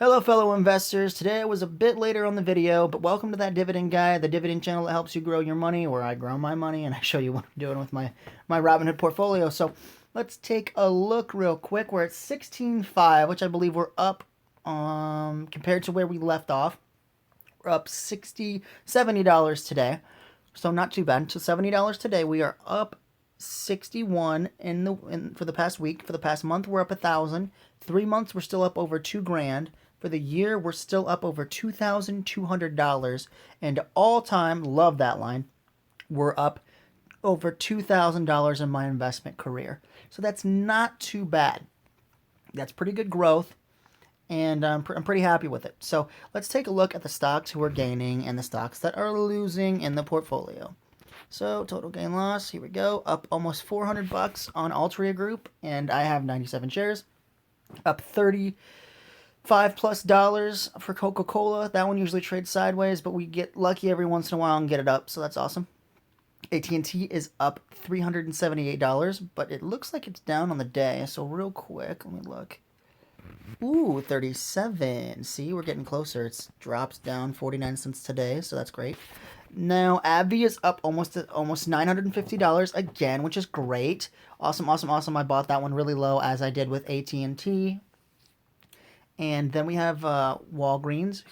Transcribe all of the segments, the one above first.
Hello fellow investors, today I was a bit later on the video, but welcome to that Dividend Guy, the dividend channel that helps you grow your money, where I grow my money and I show you what I'm doing with my Robinhood portfolio. So let's take a look real quick. We're at 16.5, which I believe we're up compared to where we left off. We're up $70 today, so not too bad. So $70 today. We are up 61 for the past week. For the past month, we're up 1,000. 3 months, we're still up over $2,000. For the year, we're still up over $2,200. And all time, love that line, we're up over $2,000 in my investment career. So that's not too bad. That's pretty good growth, and I'm pretty happy with it. So let's take a look at the stocks who are gaining and the stocks that are losing in the portfolio. So total gain loss, here we go, up almost $400 on Altria Group, and I have 97 shares. Up $35+ for Coca-Cola. That one usually trades sideways, but we get lucky every once in a while and get it up, so that's awesome. AT&T is up $378, but it looks like it's down on the day. So real quick, let me look. Ooh, 37. See, we're getting closer. It's drops down 49 cents today, so that's great. Now, AbbVie is up almost $950 again, which is great. Awesome, awesome, awesome. I bought that one really low, as I did with AT&T. And then we have Walgreens,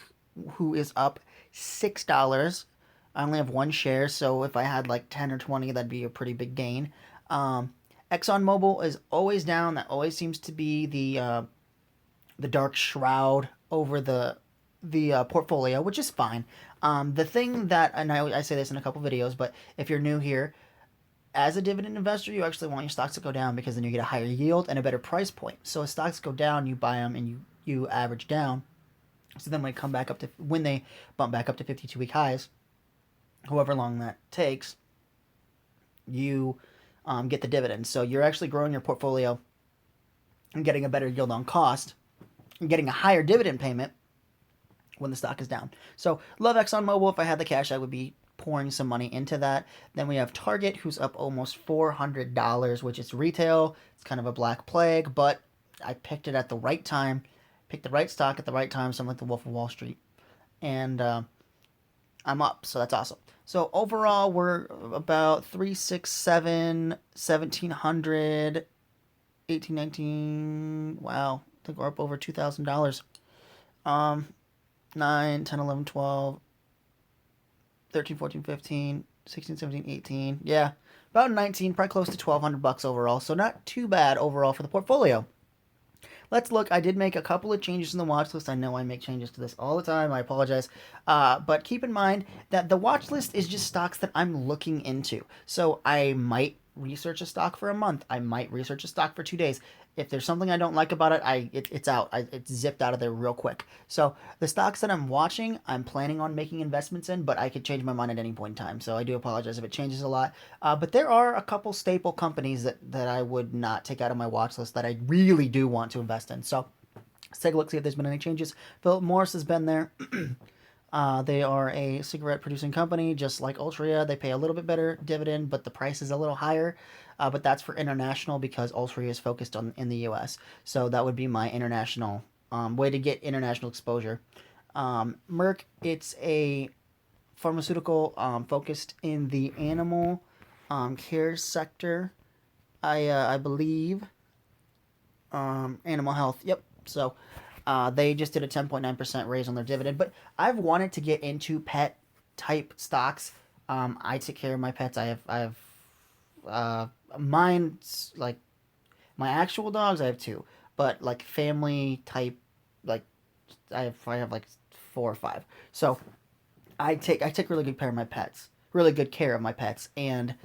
who is up $6. I only have one share, so if I had like 10 or 20, that'd be a pretty big gain. ExxonMobil is always down. That always seems to be the dark shroud over the portfolio, which is fine. The thing that, and I say this in a couple videos, but if you're new here, as a dividend investor, you actually want your stocks to go down because then you get a higher yield and a better price point. So as stocks go down, you buy them and you average down. So then when they bump back up to 52-week highs, however long that takes, you get the dividend. So you're actually growing your portfolio and getting a better yield on cost and getting a higher dividend payment when the stock is down. So love ExxonMobil. If I had the cash, I would be pouring some money into that. Then we have Target, who's up almost $400, which is retail. It's kind of a black plague, but I picked it at the right time, picked the right stock at the right time, something like the Wolf of Wall Street. And I'm up, so that's awesome. So overall, we're about 367, 1,700, 18, 19. Wow, I think we're up over $2,000. 9, 10, 11, 12, 13, 14, 15, 16, 17, 18. Yeah, about 19, probably close to $1,200 overall. So not too bad overall for the portfolio. Let's look. I did make a couple of changes in the watch list. I know I make changes to this all the time. I apologize. But keep in mind that the watch list is just stocks that I'm looking into. So I might research a stock for a month. I might research a stock for 2 days. If there's something I don't like about it, it's out. It's zipped out of there real quick. So the stocks that I'm watching, I'm planning on making investments in, but I could change my mind at any point in time. So I do apologize if it changes a lot. But there are a couple staple companies that I would not take out of my watch list that I really do want to invest in. So let's take a look, see if there's been any changes. Philip Morris has been there. They are a cigarette producing company, just like Altria. They pay a little bit better dividend, but the price is a little higher. But that's for international because Altria is focused in the U.S. So that would be my international way to get international exposure. Merck, it's a pharmaceutical focused in the animal care sector. I believe animal health. Yep. So they just did a 10.9% raise on their dividend. But I've wanted to get into pet type stocks. I take care of my pets. I have mine's like my actual dogs. I have two, but like family type, like I have like 4 or 5. So I take really good care of my pets. Really good care of my pets, and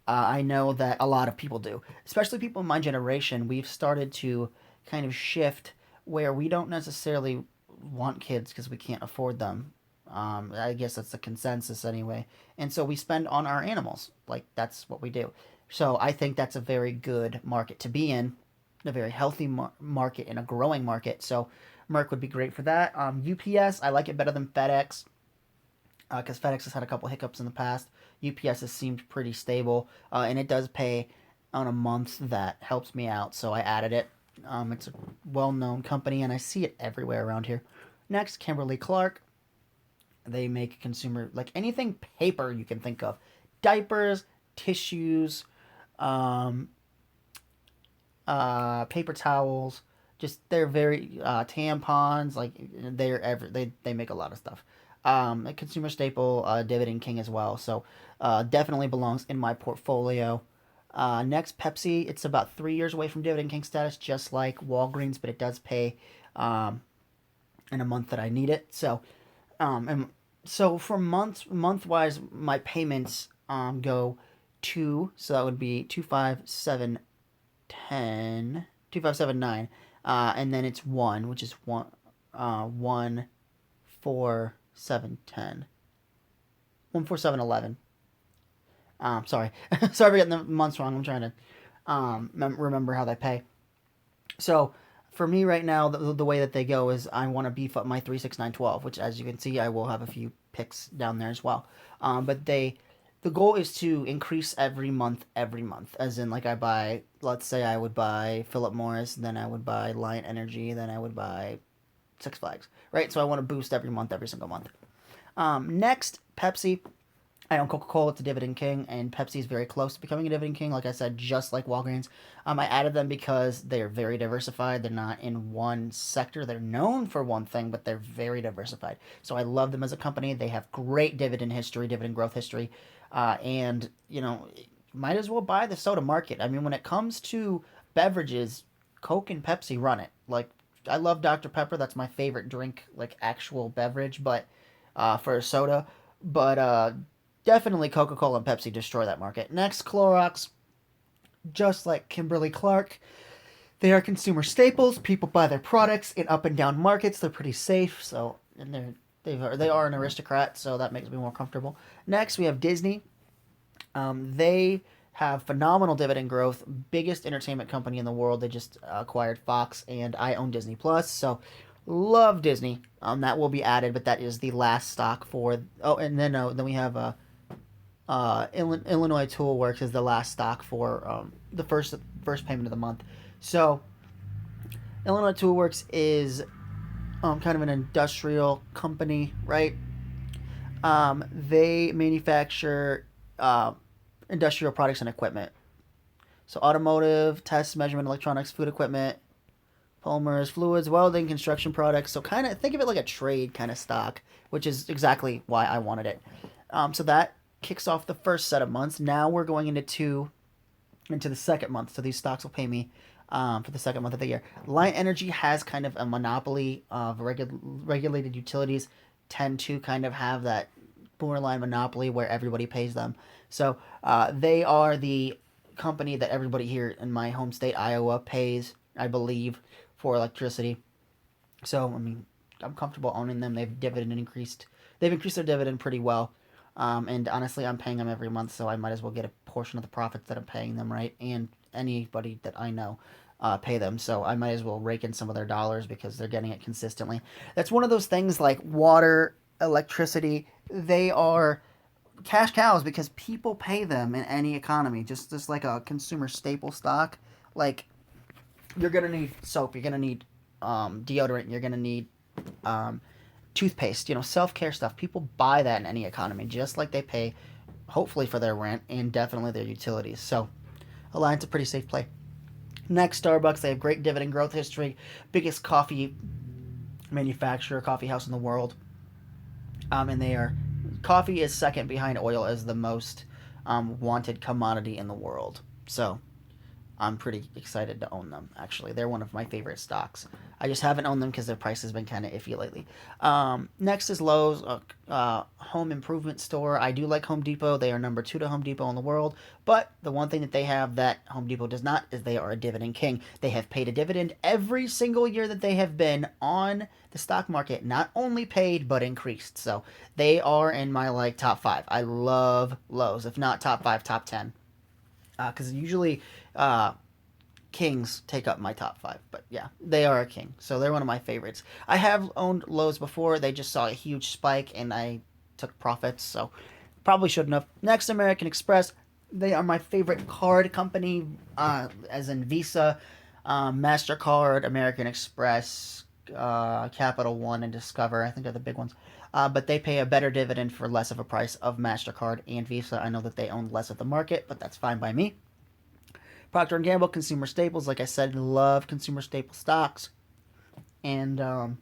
I know that a lot of people do, especially people in my generation. We've started to kind of shift where we don't necessarily want kids because we can't afford them. I guess that's the consensus anyway. And so we spend on our animals. Like, that's what we do. So I think that's a very good market to be in, a very healthy market and a growing market. So Merck would be great for that. UPS, I like it better than FedEx because FedEx has had a couple hiccups in the past. UPS has seemed pretty stable, and it does pay on a month that helps me out, so I added it. It's a well-known company, and I see it everywhere around here. Next, Kimberly-Clark. They make consumer, like anything paper you can think of, diapers, tissues, um, paper towels. Just they're very tampons. Like they make a lot of stuff. A consumer staple, Dividend King as well. So definitely belongs in my portfolio. Next, Pepsi. It's about 3 years away from Dividend King status, just like Walgreens, but it does pay um, in a month that I need it. And so for month wise, my payments go to, so that would be 25710 and then it's one, which is 14710 14711. Sorry, sorry for getting the months wrong. I'm trying to remember how they pay. So for me right now, the way that they go is I want to beef up my 36912, which as you can see, I will have a few picks down there as well. But the goal is to increase every month, as in like I buy, let's say I would buy Philip Morris, then I would buy Lion Energy, then I would buy Six Flags, right? So I want to boost every month, every single month. Next, Pepsi. I own Coca-Cola, it's a Dividend King, and Pepsi is very close to becoming a Dividend King. Like I said, just like Walgreens, I added them because they're very diversified. They're not in one sector. They're known for one thing, but they're very diversified. So I love them as a company. They have great dividend history, dividend growth history, and might as well buy the soda market. I mean, when it comes to beverages, Coke and Pepsi run it. Like I love Dr Pepper. That's my favorite drink, like actual beverage, but for a soda. But definitely Coca-Cola and Pepsi destroy that market. Next, Clorox. Just like Kimberly-Clark, they are consumer staples. People buy their products in up and down markets. They're pretty safe, so and they are an aristocrat, so that makes me more comfortable. Next, we have Disney. They have phenomenal dividend growth. Biggest entertainment company in the world. They just acquired Fox, and I own Disney Plus, so love Disney. That will be added, but that is the last stock for. Oh, and then we have Illinois Tool Works is the last stock for the first payment of the month. So Illinois Tool Works is kind of an industrial company, right? They manufacture industrial products and equipment. So automotive, test, measurement, electronics, food equipment, polymers, fluids, welding, construction products. So kind of think of it like a trade kind of stock, which is exactly why I wanted it. So that kicks off the first set of months. Now we're going into the second month. So these stocks will pay me for the second month of the year. Lion Energy has kind of a monopoly of regulated utilities tend to kind of have that borderline monopoly where everybody pays them. So they are the company that everybody here in my home state, Iowa, pays, I believe, for electricity. So, I mean, I'm comfortable owning them. They've increased their dividend pretty well. And honestly, I'm paying them every month, so I might as well get a portion of the profits that I'm paying them, right? And anybody that I know pay them. So I might as well rake in some of their dollars because they're getting it consistently. That's one of those things like water, electricity. They are cash cows because people pay them in any economy. Just like a consumer staple stock. Like you're gonna need soap. You're gonna need deodorant. You're gonna need toothpaste. Self-care stuff. People buy that in any economy, just like they pay, hopefully, for their rent and definitely their utilities. So, Alliance a pretty safe play. Next, Starbucks. They have great dividend growth history. Biggest coffee manufacturer, coffee house in the world. And coffee is second behind oil as the most wanted commodity in the world. So I'm pretty excited to own them, actually. They're one of my favorite stocks. I just haven't owned them because their price has been kind of iffy lately. Next is Lowe's, home improvement store. I do like Home Depot. They are number 2 to Home Depot in the world. But the one thing that they have that Home Depot does not is they are a dividend king. They have paid a dividend every single year that they have been on the stock market. Not only paid, but increased. So they are in my top 5. I love Lowe's. If not top 5, top 10. Because usually kings take up my top 5, but yeah, they are a king, so they're one of my favorites. I have owned Lowe's before. They just saw a huge spike and I took profits, so probably shouldn't have. Next, American Express. They are my favorite card company, as in Visa, MasterCard, American Express, Capital One, and Discover. I think they're the big ones. But they pay a better dividend for less of a price of MasterCard and Visa. I know that they own less of the market, but that's fine by me. Procter & Gamble, consumer staples. Like I said, love consumer staple stocks. And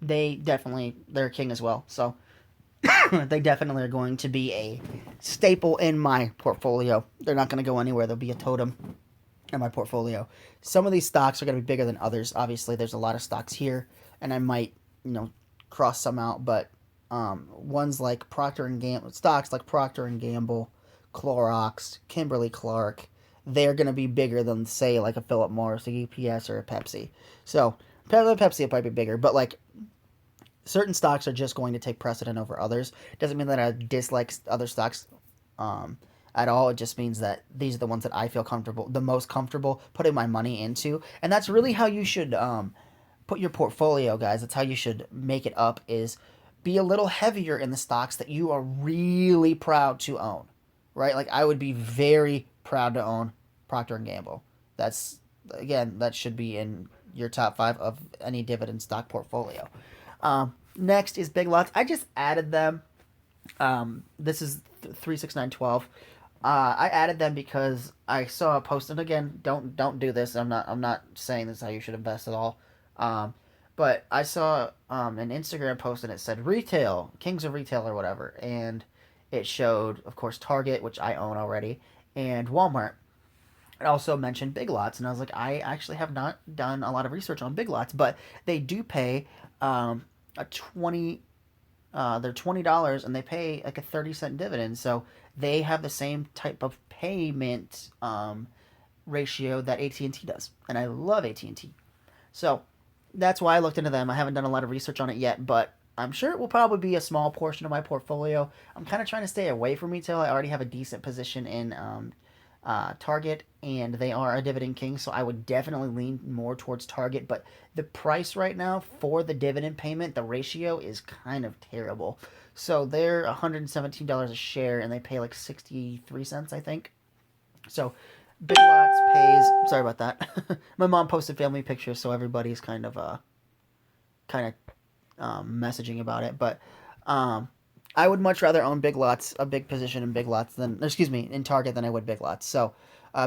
they're king as well. So they definitely are going to be a staple in my portfolio. They're not going to go anywhere. They'll be a totem in my portfolio. Some of these stocks are going to be bigger than others. Obviously, there's a lot of stocks here, and I might, cross some out. But ones like Procter and Gamble, stocks like Procter and Gamble, Clorox, Kimberly Clark, they're going to be bigger than, say, like a Philip Morris, a UPS, or a Pepsi. So Pepsi will probably be bigger, but like certain stocks are just going to take precedent over others. Doesn't mean that I dislike other stocks at all. It just means that these are the ones that I feel the most comfortable putting my money into, and that's really how you should put your portfolio, guys. That's how you should make it up. Is be a little heavier in the stocks that you are really proud to own, right? Like I would be very proud to own Procter and Gamble. That should be in your top 5 of any dividend stock portfolio. Next is Big Lots. I just added them. This is 36912. I added them because I saw a post, and again, don't do this. I'm not saying this is how you should invest at all. But I saw an Instagram post, and it said retail, kings of retail or whatever, and it showed, of course, Target, which I own already, and Walmart. It also mentioned Big Lots, and I was like, I actually have not done a lot of research on Big Lots, but they do pay a 20 they're $20, and they pay like a 30-cent dividend, so they have the same type of payment ratio that AT&T does, and I love AT&T. So that's why I looked into them. I haven't done a lot of research on it yet, but I'm sure it will probably be a small portion of my portfolio. I'm kind of trying to stay away from retail. I already have a decent position in Target, and they are a dividend king, so I would definitely lean more towards Target. But the price right now for the dividend payment, the ratio is kind of terrible. So they're $117 a share, and they pay like 63 cents, I think. So Big Lots pays. Sorry about that. My mom posted family pictures, so everybody's kind of messaging about it. But I would much rather own Big Lots, a big position in Big Lots in Target than I would Big Lots. So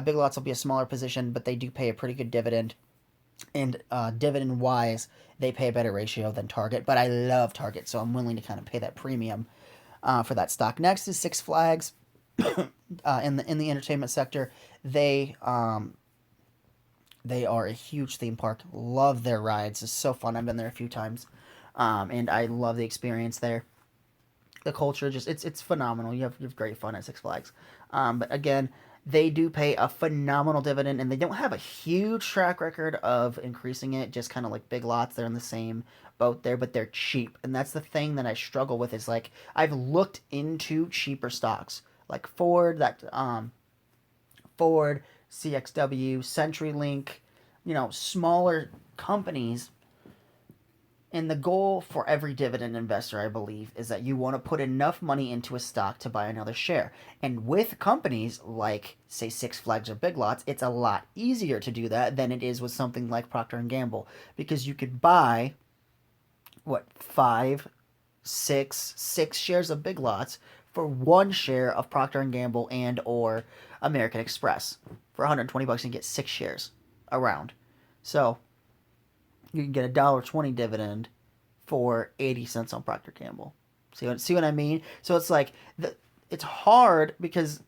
Big Lots will be a smaller position, but they do pay a pretty good dividend. And dividend wise, they pay a better ratio than Target. But I love Target, so I'm willing to kind of pay that premium for that stock. Next is Six Flags. In the entertainment sector, they are a huge theme park. Love their rides. It's so fun. I've been there a few times, and I love the experience there. The culture, just it's phenomenal. You have great fun at Six Flags. But again, they do pay a phenomenal dividend, and they don't have a huge track record of increasing it. Just kind of like Big Lots, they're in the same boat there, but they're cheap, and that's the thing that I struggle with. Is like I've looked into cheaper stocks like Ford, CXW, CenturyLink, smaller companies. And the goal for every dividend investor, I believe, is that you want to put enough money into a stock to buy another share. And with companies like, say, Six Flags or Big Lots, it's a lot easier to do that than it is with something like Procter & Gamble. Because you could buy, six shares of Big Lots for 1 share of Procter & Gamble and or American Express. For $120, you get 6 shares around. So you can get a $1.20 dividend for 80 cents on Procter & Gamble. See what I mean? So it's like it's hard because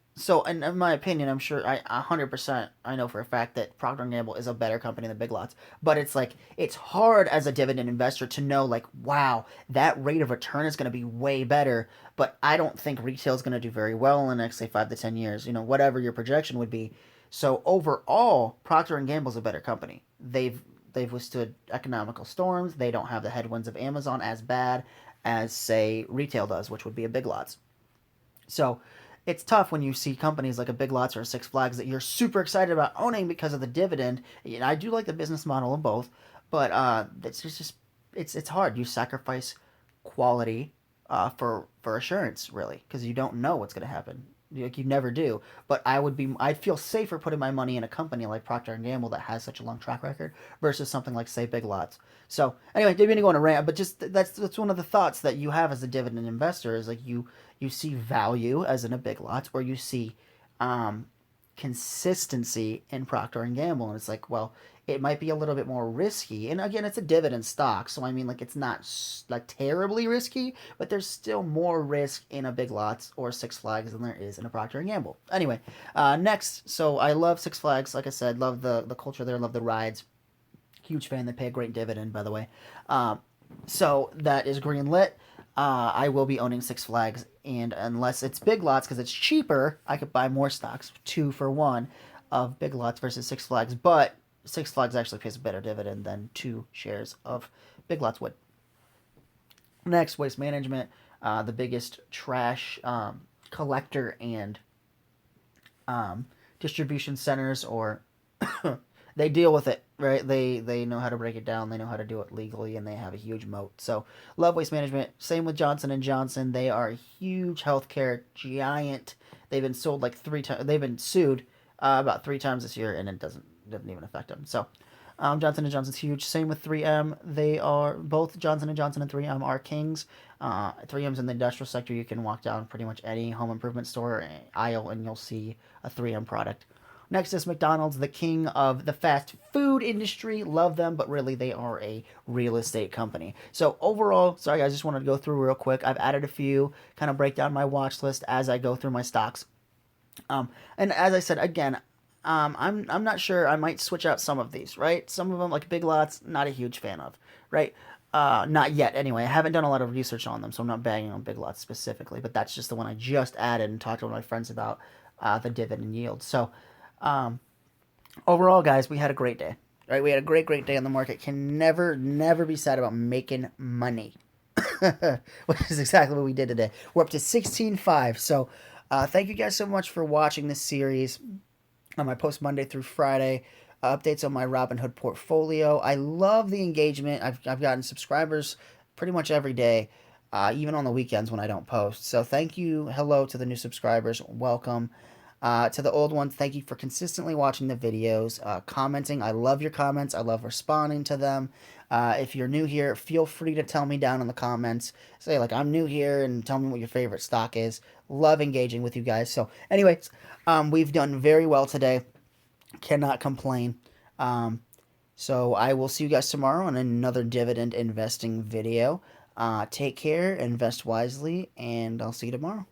in my opinion, I'm sure 100% I know for a fact that Procter & Gamble is a better company than Big Lots. But it's like it's hard as a dividend investor to know like, wow, that rate of return is going to be way better. But I don't think retail is going to do very well in the next, say, 5 to 10 years. Whatever your projection would be. So overall, Procter & Gamble is a better company. They've withstood economical storms. They don't have the headwinds of Amazon as bad as, say, retail does, which would be a Big Lots. So it's tough when you see companies like a Big Lots or a Six Flags that you're super excited about owning because of the dividend. I do like the business model of both, but it's hard. You sacrifice quality for assurance, really, because you don't know what's going to happen. Like you never do. But I'd feel safer putting my money in a company like Procter and Gamble that has such a long track record versus something like say Big Lots. So anyway, didn't mean to go on a rant, but just that's one of the thoughts that you have as a dividend investor is like you see value as in a Big Lots, or you see um, consistency in Procter and Gamble, and it's like, well, it might be a little bit more risky. And again, it's a dividend stock, so I mean, like, it's not like terribly risky, but there's still more risk in a Big Lots or Six Flags than there is in a Procter and Gamble. Anyway, next, so I love Six Flags. Like I said, love the culture there, love the rides. Huge fan. They pay a great dividend, by the way. So that is green lit. I will be owning Six Flags, and unless it's Big Lots because it's cheaper, I could buy more stocks, 2 for 1 of Big Lots versus Six Flags. But Six Flags actually pays a better dividend than 2 shares of Big Lots would. Next, Waste Management, the biggest trash collector and distribution centers, or they deal with it, right? They know how to break it down. They know how to do it legally, and they have a huge moat. So love Waste Management. Same with Johnson and Johnson. They are a huge healthcare giant. They've been sold like 3 times. They've been sued about 3 times this year, and it doesn't even affect them. So Johnson and Johnson's huge. Same with 3M. They are both Johnson and Johnson and 3M are kings. 3M's in the industrial sector. You can walk down pretty much any home improvement store aisle, and you'll see a 3M product. Next is McDonald's, the king of the fast food industry. Love them, but really they are a real estate company. So overall, sorry guys, just wanted to go through real quick. I've added a few, kind of break down my watch list as I go through my stocks. And as I said again, I'm not sure. I might switch out some of these, right? Some of them, like Big Lots, not a huge fan of, right? Not yet, anyway. I haven't done a lot of research on them, so I'm not banging on Big Lots specifically. But that's just the one I just added and talked to one of my friends about the dividend yield. So overall, guys, we had a great day, right? We had a great day on the market. Can never be sad about making money, which is exactly what we did today. We're up to 16.5. So thank you guys so much for watching this series. I post Monday through Friday. Updates on my Robinhood portfolio. I love the engagement. I've gotten subscribers pretty much every day, even on the weekends when I don't post. So thank you. Hello to the new subscribers. Welcome. To the old ones, thank you for consistently watching the videos, commenting. I love your comments. I love responding to them. If you're new here, feel free to tell me down in the comments. Say, like, I'm new here, and tell me what your favorite stock is. Love engaging with you guys. So, anyways, we've done very well today. Cannot complain. So, I will see you guys tomorrow on another dividend investing video. Take care, invest wisely, and I'll see you tomorrow.